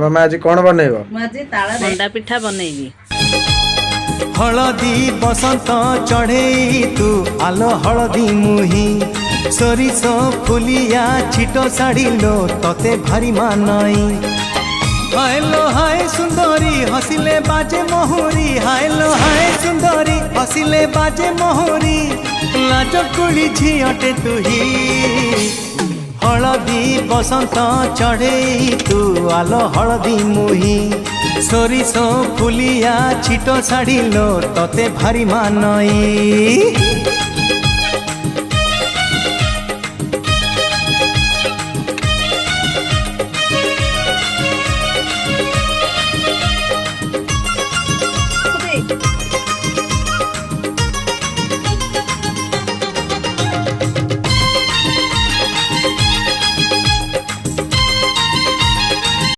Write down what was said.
मामा आज कौन बनइबो? मंडा पिठा बनैबी। हलदी बसंत चढ़े तू आलो हलदी मुही सरिष फुलिया छिट साड़ी लो तते भारी मानई हाय लो हाय सुंदरी हसिले बाजे मोहरी हाय लो हाय सुंदरी हसिले बाजे मोहरी लाज कुली झियटे तुही हलदी बसंत चढ़े तू आलो हलदी मुही सरिष फुलिया छिट साड़ी लो तते भारी मानई।